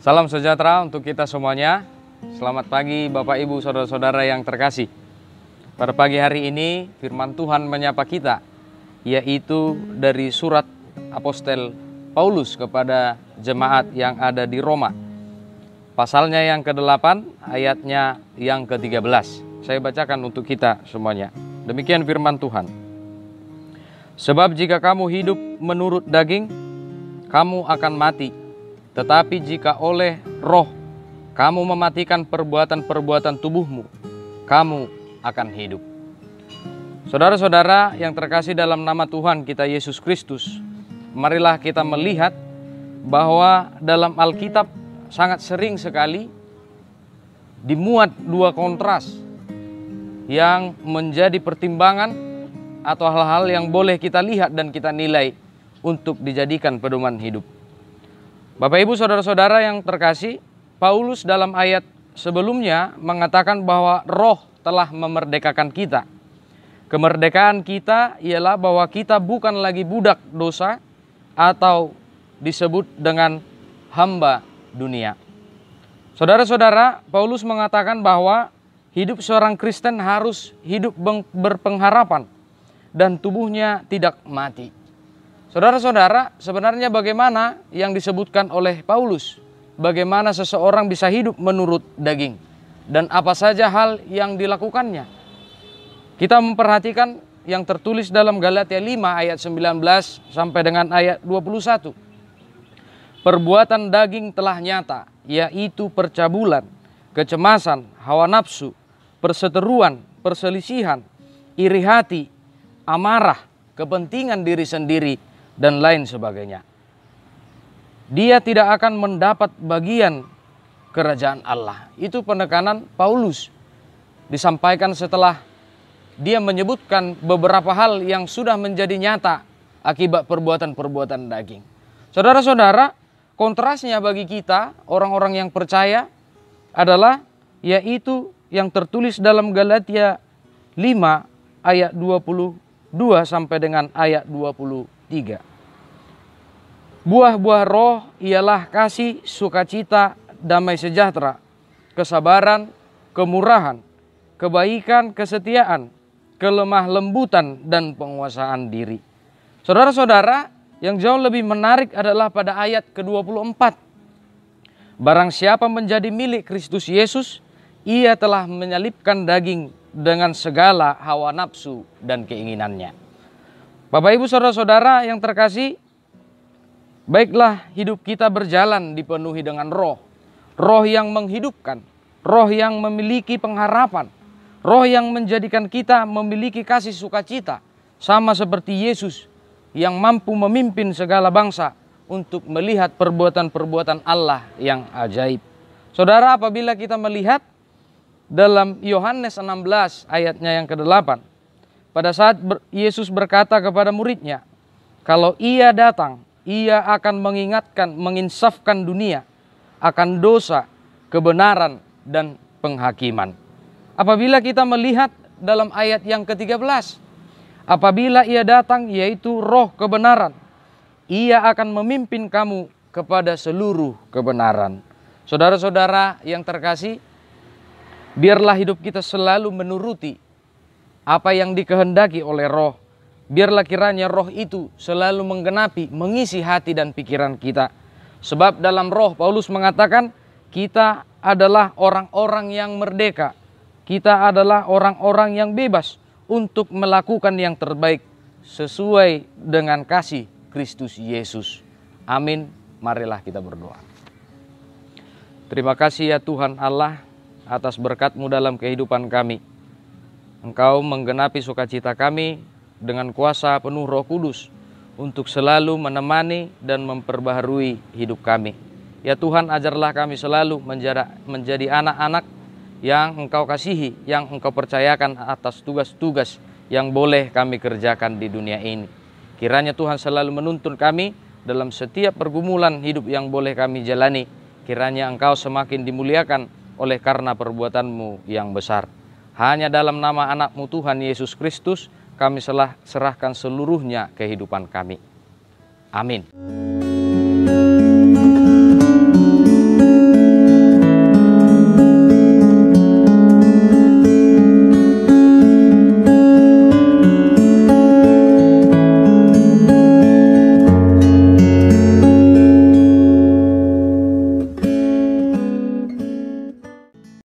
Salam sejahtera untuk kita semuanya. Selamat pagi Bapak Ibu Saudara-saudara yang terkasih. Pada pagi hari ini firman Tuhan menyapa kita, yaitu dari surat Apostel Paulus kepada jemaat yang ada di Roma. Pasalnya yang ke-8, ayatnya yang ke-13. Saya bacakan untuk kita semuanya. Demikian firman Tuhan. Sebab jika kamu hidup menurut daging, kamu akan mati. Tetapi jika oleh roh kamu mematikan perbuatan-perbuatan tubuhmu, kamu akan hidup. Saudara-saudara yang terkasih dalam nama Tuhan kita Yesus Kristus, marilah kita melihat bahwa dalam Alkitab sangat sering sekali dimuat dua kontras yang menjadi pertimbangan atau hal-hal yang boleh kita lihat dan kita nilai untuk dijadikan pedoman hidup. Bapak Ibu Saudara-saudara yang terkasih, Paulus dalam ayat sebelumnya mengatakan bahwa roh telah memerdekakan kita. Kemerdekaan kita ialah bahwa kita bukan lagi budak dosa atau disebut dengan hamba dunia. Saudara-saudara, Paulus mengatakan bahwa hidup seorang Kristen harus hidup berpengharapan dan tubuhnya tidak mati. Saudara-saudara, sebenarnya bagaimana yang disebutkan oleh Paulus? Bagaimana seseorang bisa hidup menurut daging? Dan apa saja hal yang dilakukannya? Kita memperhatikan yang tertulis dalam Galatia 5 ayat 19 sampai dengan ayat 21. Perbuatan daging telah nyata, yaitu percabulan, kecemasan, hawa nafsu, perseteruan, perselisihan, iri hati, amarah, kepentingan diri sendiri, dan lain sebagainya. Dia tidak akan mendapat bagian kerajaan Allah. Itu penekanan Paulus. Disampaikan setelah dia menyebutkan beberapa hal yang sudah menjadi nyata akibat perbuatan-perbuatan daging. Saudara-saudara, kontrasnya bagi kita, orang-orang yang percaya, adalah yaitu yang tertulis dalam Galatia 5 ayat 22 sampai dengan ayat 23. Buah-buah roh ialah kasih, sukacita, damai sejahtera, kesabaran, kemurahan, kebaikan, kesetiaan, kelemah lembutan, dan penguasaan diri. Saudara-saudara, yang jauh lebih menarik adalah pada ayat ke-24. Barang siapa menjadi milik Kristus Yesus, ia telah menyalibkan daging dengan segala hawa nafsu dan keinginannya. Bapak Ibu Saudara-saudara yang terkasih, baiklah hidup kita berjalan dipenuhi dengan roh. Roh yang menghidupkan, roh yang memiliki pengharapan, roh yang menjadikan kita memiliki kasih sukacita. Sama seperti Yesus yang mampu memimpin segala bangsa untuk melihat perbuatan-perbuatan Allah yang ajaib. Saudara, apabila kita melihat dalam Yohanes 16 ayatnya yang ke-8. Pada saat Yesus berkata kepada muridnya, kalau ia datang, ia akan mengingatkan, menginsafkan dunia akan dosa, kebenaran, dan penghakiman. Apabila kita melihat dalam ayat yang ke-13, apabila ia datang yaitu roh kebenaran, ia akan memimpin kamu kepada seluruh kebenaran. Saudara-saudara yang terkasih, biarlah hidup kita selalu menuruti apa yang dikehendaki oleh roh. Biarlah kiranya roh itu selalu menggenapi, mengisi hati dan pikiran kita. Sebab dalam roh Paulus mengatakan kita adalah orang-orang yang merdeka. Kita adalah orang-orang yang bebas untuk melakukan yang terbaik sesuai dengan kasih Kristus Yesus. Amin. Marilah kita berdoa. Terima kasih ya Tuhan Allah atas berkat-Mu dalam kehidupan kami. Engkau menggenapi sukacita kami dengan kuasa penuh Roh Kudus untuk selalu menemani dan memperbaharui hidup kami. Ya Tuhan, ajarlah kami selalu menjadi anak-anak yang Engkau kasihi, yang Engkau percayakan atas tugas-tugas yang boleh kami kerjakan di dunia ini. Kiranya Tuhan selalu menuntun kami dalam setiap pergumulan hidup yang boleh kami jalani. Kiranya Engkau semakin dimuliakan oleh karena perbuatan-Mu yang besar. Hanya dalam nama anak-Mu Tuhan Yesus Kristus kami serahkan seluruhnya kehidupan kami. Amin.